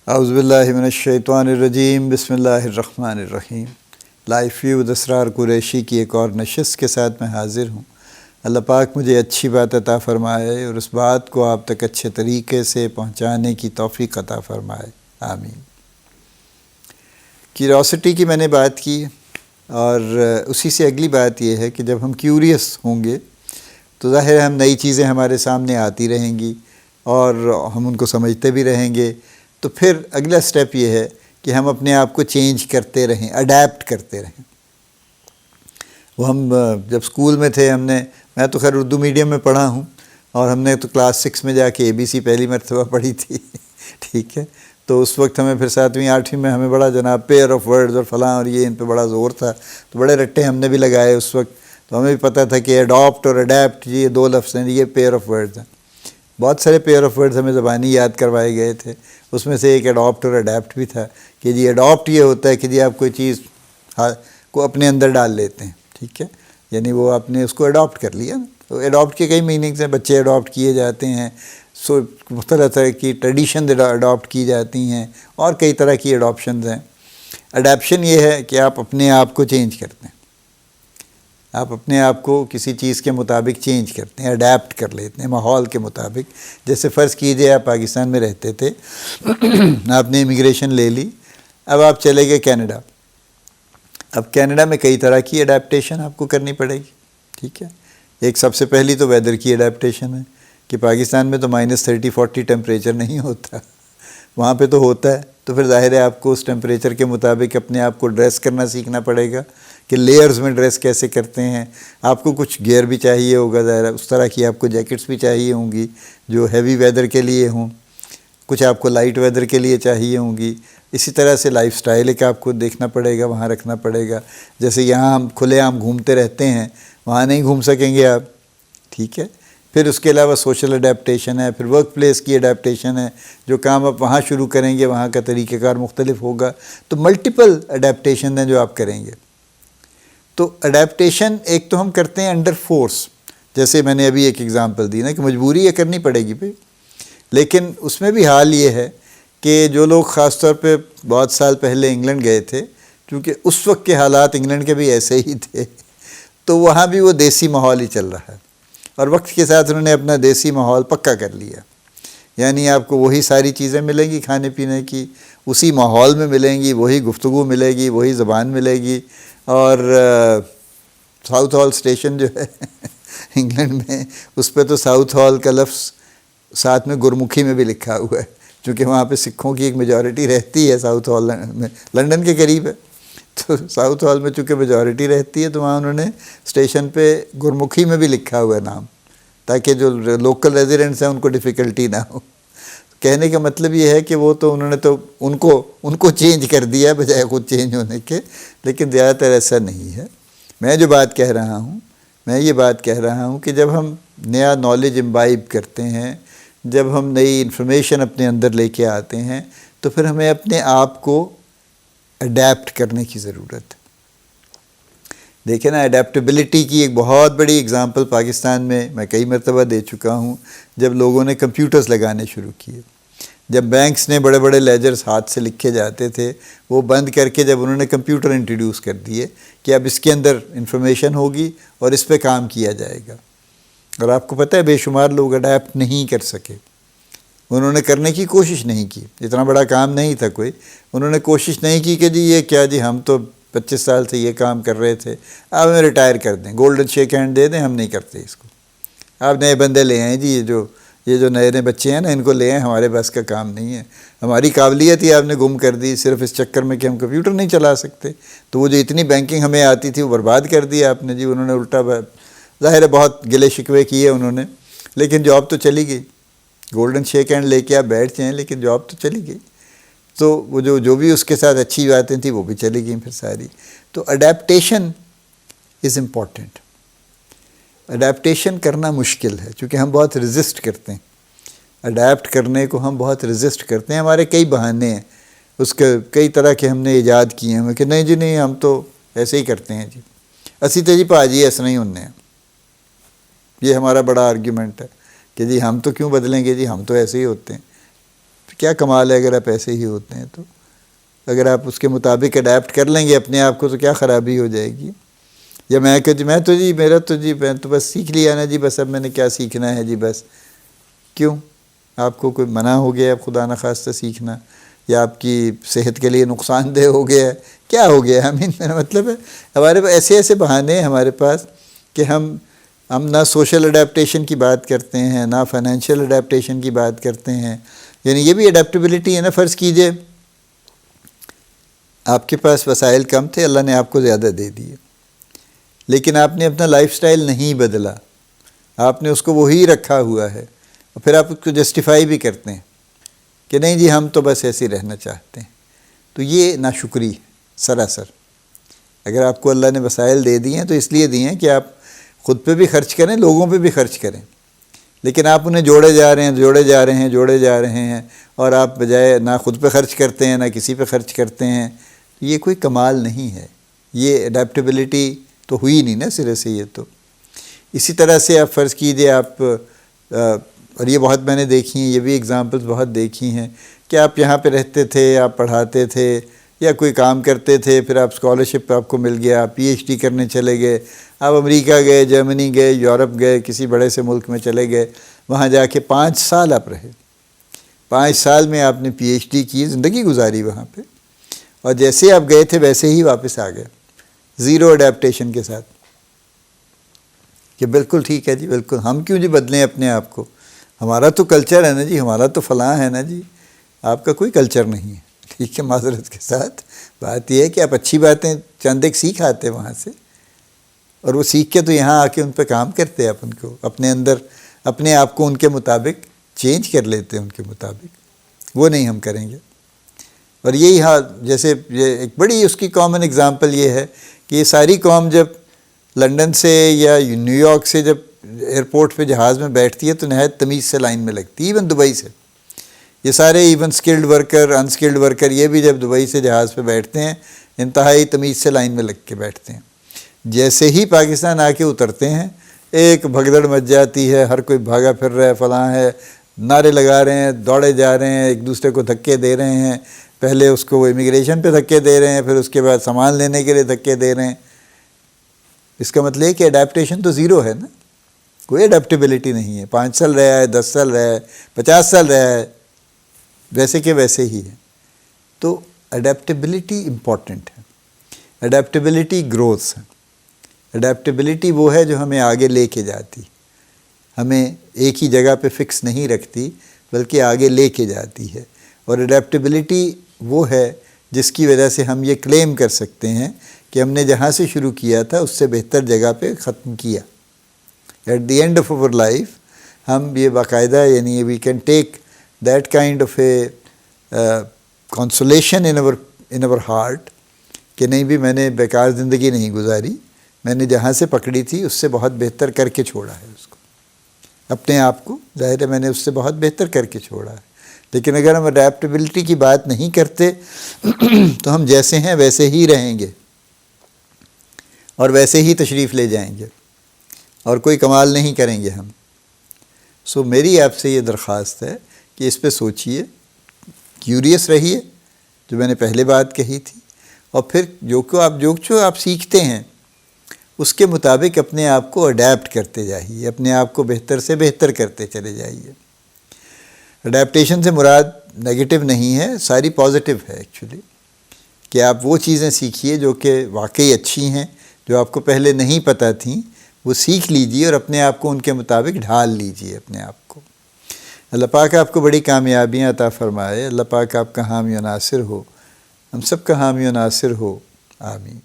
اعوذ باللہ من الشیطان الرجیم، بسم اللہ الرحمن الرحیم۔ لائف ویو اسرار قریشی کی ایک اور نشست کے ساتھ میں حاضر ہوں۔ اللہ پاک مجھے اچھی بات عطا فرمائے اور اس بات کو آپ تک اچھے طریقے سے پہنچانے کی توفیق عطا فرمائے، آمین۔ کیوریوسٹی کی میں نے بات کی، اور اسی سے اگلی بات یہ ہے کہ جب ہم کیوریس ہوں گے تو ظاہر ہے ہم نئی چیزیں ہمارے سامنے آتی رہیں گی اور ہم ان کو سمجھتے بھی رہیں گے۔ تو پھر اگلا سٹیپ یہ ہے کہ ہم اپنے آپ کو چینج کرتے رہیں، اڈیپٹ کرتے رہیں۔ وہ ہم جب اسکول میں تھے، میں تو خیر اردو میڈیم میں پڑھا ہوں، اور ہم نے تو کلاس 6 میں جا کے ABC پہلی مرتبہ پڑھی تھی ٹھیک ہے۔ تو اس وقت ہمیں پھر 7ویں 8ویں میں ہمیں بڑا جناب پیئر آف ورڈز اور فلاں اور یہ ان پہ بڑا زور تھا، تو بڑے رٹے ہم نے بھی لگائے اس وقت۔ تو ہمیں بھی پتہ تھا کہ اڈاپٹ اور اڈیپٹ یہ دو لفظ ہیں، یہ پیئر آف ورڈز ہیں۔ بہت سارے پیئر آف ورڈز ہمیں زبانی یاد کروائے گئے تھے، اس میں سے ایک اڈاپٹ اور اڈیپٹ بھی تھا کہ جی اڈاپٹ یہ ہوتا ہے کہ جی آپ کوئی چیز کو اپنے اندر ڈال لیتے ہیں، ٹھیک ہے، یعنی وہ آپ نے اس کو اڈاپٹ کر لیا۔ تو اڈاپٹ کے کئی میننگز ہیں، بچے اڈاپٹ کیے جاتے ہیں، مختلف طرح کی ٹریڈیشن اڈاپٹ کی جاتی ہیں، اور کئی طرح کی اڈاپشنز ہیں۔ اڈیپشن یہ ہے کہ آپ اپنے آپ کو چینج کرتے ہیں، آپ اپنے آپ کو کسی چیز کے مطابق چینج کرتے ہیں، اڈیپٹ کر لیتے ہیں ماحول کے مطابق۔ جیسے فرض کیجئے آپ پاکستان میں رہتے تھے، آپ نے امیگریشن لے لی، اب آپ چلے گئے کینیڈا۔ اب کینیڈا میں کئی طرح کی اڈیپٹیشن آپ کو کرنی پڑے گی، ٹھیک ہے۔ ایک سب سے پہلی تو ویدر کی اڈیپٹیشن ہے کہ پاکستان میں تو -30-40 ٹیمپریچر نہیں ہوتا، وہاں پہ تو ہوتا ہے۔ تو پھر ظاہر ہے آپ کو اس ٹیمپریچر کے مطابق اپنے آپ کو ڈریس کرنا سیکھنا پڑے گا کہ لیئرز میں ڈریس کیسے کرتے ہیں۔ آپ کو کچھ گیئر بھی چاہیے ہوگا، ظاہر ہے اس طرح کی آپ کو جیکٹس بھی چاہیے ہوں گی جو ہیوی ویدر کے لیے ہوں، کچھ آپ کو لائٹ ویدر کے لیے چاہیے ہوں گی۔ اسی طرح سے لائف سٹائل ایک آپ کو دیکھنا پڑے گا، وہاں رکھنا پڑے گا۔ جیسے یہاں ہم کھلے عام گھومتے رہتے ہیں، وہاں نہیں گھوم سکیں گے آپ، ٹھیک ہے۔ پھر اس کے علاوہ سوشل اڈیپٹیشن ہے، پھر ورک پلیس کی اڈیپٹیشن ہے، جو کام آپ وہاں شروع کریں گے وہاں کا طریقہ کار مختلف ہوگا۔ تو ملٹیپل اڈیپٹیشن ہیں جو آپ کریں گے۔ تو اڈیپٹیشن ایک تو ہم کرتے ہیں انڈر فورس، جیسے میں نے ابھی ایک ایگزامپل دی نا کہ مجبوری یہ کرنی پڑے گی بھائی، لیکن اس میں بھی حال یہ ہے کہ جو لوگ خاص طور پہ بہت سال پہلے انگلینڈ گئے تھے، کیونکہ اس وقت کے حالات انگلینڈ کے بھی ایسے ہی تھے، تو وہاں بھی وہ دیسی ماحول ہی چل رہا ہے، اور وقت کے ساتھ انہوں نے اپنا دیسی ماحول پکا کر لیا۔ یعنی آپ کو وہی ساری چیزیں ملیں گی کھانے پینے کی، اسی ماحول میں ملیں گی، وہی گفتگو ملے گی، وہی زبان ملے گی۔ اور ساؤتھ ہال اسٹیشن جو ہے انگلینڈ میں، اس پہ تو ساؤتھ ہال کا لفظ ساتھ میں گرمکھی میں بھی لکھا ہوا ہے، چونکہ وہاں پہ سکھوں کی ایک میجورٹی رہتی ہے ساؤتھ ہال میں، لنڈن کے قریب ہے، تو ساؤتھ ہال میں چونکہ میجورٹی رہتی ہے تو وہاں انہوں نے اسٹیشن پہ گرمکھی میں بھی لکھا ہوا ہے نام، تاکہ جو لوکل ریزیڈنٹس ہیں ان کو ڈیفیکلٹی نہ ہو۔ کہنے کا مطلب یہ ہے کہ وہ تو انہوں نے تو ان کو چینج کر دیا بجائے خود چینج ہونے کے، لیکن زیادہ تر ایسا نہیں ہے۔ میں جو بات کہہ رہا ہوں، میں یہ بات کہہ رہا ہوں کہ جب ہم نیا نالج امبائب کرتے ہیں، جب ہم نئی انفارمیشن اپنے اندر لے کے آتے ہیں، تو پھر ہمیں اپنے آپ کو اڈیپٹ کرنے کی ضرورت ہے۔ دیکھیں نا، اڈیپٹیبلٹی کی ایک بہت بڑی اگزامپل پاکستان میں کئی مرتبہ دے چکا ہوں، جب لوگوں نے کمپیوٹرز لگانے شروع کیے، جب بینکس نے بڑے بڑے لیجرز ہاتھ سے لکھے جاتے تھے وہ بند کر کے جب انہوں نے کمپیوٹر انٹروڈیوس کر دیے کہ اب اس کے اندر انفارمیشن ہوگی اور اس پہ کام کیا جائے گا، اور آپ کو پتہ ہے بے شمار لوگ اڈیپٹ نہیں کر سکے، انہوں نے کرنے کی کوشش نہیں کی، اتنا بڑا کام نہیں تھا کوئی، انہوں نے کوشش نہیں کی کہ جی یہ کیا، جی ہم تو 25 سال سے یہ کام کر رہے تھے، آپ ہمیں ریٹائر کر دیں، گولڈن شیک ہینڈ دے دیں، ہم نہیں کرتے اس کو، آپ نئے بندے لے آئیں، جی یہ جو نئے بچے ہیں نا ان کو لے آئیں، ہمارے بس کا کام نہیں ہے، ہماری قابلیت ہی آپ نے گم کر دی صرف اس چکر میں کہ ہم کمپیوٹر نہیں چلا سکتے، تو وہ جو اتنی بینکنگ ہمیں آتی تھی وہ برباد کر دی آپ نے، جی انہوں نے الٹا ظاہر ہے بہت گلے شکوے کیے انہوں نے، لیکن جاب تو چلی گئی، گولڈن شیک ہینڈ لے کے آپ بیٹھ جائیں لیکن جاب تو چلی گئی، تو وہ جو بھی اس کے ساتھ اچھی باتیں تھیں وہ بھی چلی گئیں پھر ساری۔ تو اڈیپٹیشن از امپورٹنٹ، اڈیپٹیشن کرنا مشکل ہے چونکہ ہم بہت ریزسٹ کرتے ہیں، اڈیپٹ کرنے کو ہم بہت ریزسٹ کرتے ہیں، ہمارے کئی بہانے ہیں، اس کے کئی طرح کے ہم نے ایجاد کیے ہیں کہ نہیں جی نہیں ہم تو ایسے ہی کرتے ہیں، جی اسی تے جی پاجی ایسا نہیں ہونے ہیں، یہ ہمارا بڑا آرگیومنٹ ہے کہ جی ہم تو کیوں بدلیں گے، جی ہم تو ایسے ہی ہوتے ہیں۔ کیا کمال ہے اگر آپ ایسے ہی ہوتے ہیں تو. اگر آپ اس کے مطابق اڈیپٹ کر لیں گے اپنے آپ کو تو کیا خرابی ہو جائے گی. یا میں تو بس سیکھ لیا نا جی، بس اب میں نے کیا سیکھنا ہے جی بس. کیوں؟ آپ کو کوئی منع ہو گیا اب خدا نخواستہ سیکھنا، یا آپ کی صحت کے لیے نقصان دہ ہو گیا ہے؟ کیا ہو گیا؟ میرا مطلب ہے ہمارے پاس ایسے بہانے ہیں ہمارے پاس کہ ہم نہ سوشل اڈیپٹیشن کی بات کرتے ہیں، نہ فائنینشیل اڈیپٹیشن کی بات کرتے ہیں. یعنی یہ بھی اڈیپٹیبلٹی ہے نا. فرض کیجئے آپ کے پاس وسائل کم تھے، اللہ نے آپ کو زیادہ دے دیے، لیکن آپ نے اپنا لائف سٹائل نہیں بدلا، آپ نے اس کو وہی رکھا ہوا ہے، اور پھر آپ اس کو جسٹیفائی بھی کرتے ہیں کہ نہیں جی ہم تو بس ایسے ہی رہنا چاہتے ہیں. تو یہ ناشکری ہے سراسر. اگر آپ کو اللہ نے وسائل دے دیے ہیں تو اس لیے دیے ہیں کہ آپ خود پہ بھی خرچ کریں، لوگوں پہ بھی خرچ کریں، لیکن آپ انہیں جوڑے جا رہے ہیں اور آپ بجائے نہ خود پہ خرچ کرتے ہیں نہ کسی پہ خرچ کرتے ہیں. یہ کوئی کمال نہیں ہے. یہ اڈیپٹیبلٹی تو ہوئی نہیں نا سرے سے. یہ تو اسی طرح سے آپ فرض کیجئے آپ اور یہ بہت میں نے دیکھی ہیں، یہ بھی اگزامپلس بہت دیکھی ہیں کہ آپ یہاں پہ رہتے تھے، آپ پڑھاتے تھے یا کوئی کام کرتے تھے، پھر آپ اسکالرشپ آپ کو مل گیا، آپ پی ایچ ڈی کرنے چلے گئے، آپ امریکہ گئے، جرمنی گئے، یورپ گئے، کسی بڑے سے ملک میں چلے گئے، وہاں جا کے 5 سال آپ رہے. 5 سال میں آپ نے پی ایچ ڈی کی، زندگی گزاری وہاں پہ، اور جیسے آپ گئے تھے ویسے ہی واپس آ گئے، زیرو اڈیپٹیشن کے ساتھ. کہ بالکل ٹھیک ہے جی، بالکل ہم کیوں جی بدلیں اپنے آپ کو، ہمارا تو کلچر ہے نا جی، ہمارا تو فلاں ہے نا جی. آپ کا کوئی کلچر نہیں ہے. ٹھیک ہے، معذرت کے ساتھ بات یہ ہے کہ آپ اچھی باتیں چند ایک سیکھ آتے وہاں سے، اور وہ سیکھ کے تو یہاں آ کے ان پہ کام کرتے، آپ ان کو اپنے اندر اپنے آپ کو ان کے مطابق چینج کر لیتے ہیں، ان کے مطابق. وہ نہیں ہم کریں گے. اور یہی حال جیسے یہ ایک بڑی اس کی کامن اگزامپل یہ ہے کہ یہ ساری قوم جب لنڈن سے یا نیو یارک سے جب ایئرپورٹ پہ جہاز میں بیٹھتی ہے تو نہایت تمیز سے لائن میں لگتی ہے. ایون دبئی سے یہ سارے even skilled worker, unskilled worker, یہ بھی جب دبئی سے جہاز پہ بیٹھتے ہیں انتہائی تمیز سے لائن میں لگ کے بیٹھتے ہیں. جیسے ہی پاکستان آ کے اترتے ہیں ایک بھگدڑ مچ جاتی ہے، ہر کوئی بھاگا پھر رہا ہے، فلاں ہے، نعرے لگا رہے ہیں، دوڑے جا رہے ہیں، ایک دوسرے کو دھکے دے رہے ہیں. پہلے اس کو امیگریشن پہ دھکے دے رہے ہیں، پھر اس کے بعد سامان لینے کے لیے دھکے دے رہے ہیں. اس کا مطلب ہے کہ اڈیپٹیشن تو زیرو ہے نا، کوئی اڈیپٹیبلٹی نہیں ہے. 5 سال رہا ہے، 10 سال رہا ہے، 50 سال رہا ہے، ویسے کہ ویسے ہی ہے. تو اڈیپٹیبلٹی امپورٹنٹ ہے. اڈیپٹیبلٹی گروتھ ہے. اڈیپٹیبلٹی وہ ہے جو ہمیں آگے لے کے جاتی، ہمیں ایک ہی جگہ پہ فکس نہیں رکھتی بلکہ آگے لے کے جاتی ہے. اور اڈیپٹیبلٹی وہ ہے جس کی وجہ سے ہم یہ کلیم کر سکتے ہیں کہ ہم نے جہاں سے شروع کیا تھا اس سے بہتر جگہ پہ ختم کیا. At the end of our life ہم یہ باقاعدہ یعنی we can take that kind of a consolation in our heart کہ نہیں بھی میں نے بیکار زندگی نہیں گزاری، میں نے جہاں سے پکڑی تھی اس سے بہت بہتر کر کے چھوڑا ہے اس کو، اپنے آپ کو. ظاہر ہے میں نے اس سے بہت بہتر کر کے چھوڑا ہے. لیکن اگر ہم اڈیپٹیبلٹی کی بات نہیں کرتے تو ہم جیسے ہیں ویسے ہی رہیں گے اور ویسے ہی تشریف لے جائیں گے اور کوئی کمال نہیں کریں گے ہم. سو میری آپ سے یہ درخواست ہے کہ اس پہ سوچئے، کیوریس رہیے، جو میں نے پہلے بات کہی تھی، اور پھر جو آپ سیکھتے ہیں اس کے مطابق اپنے آپ کو اڈیپٹ کرتے جائیے، اپنے آپ کو بہتر سے بہتر کرتے چلے جائیے. اڈیپٹیشن سے مراد نیگیٹو نہیں ہے، ساری پازیٹیو ہے ایکچولی، کہ آپ وہ چیزیں سیکھیے جو کہ واقعی اچھی ہیں، جو آپ کو پہلے نہیں پتہ تھیں، وہ سیکھ لیجئے اور اپنے آپ کو ان کے مطابق ڈھال لیجئے اپنے آپ کو. اللہ پاک آپ کو بڑی کامیابیاں عطا فرمائے. اللہ پاک آپ کا حامی و ناصر ہو، ہم سب کا حامی و ناصر ہو. آمین.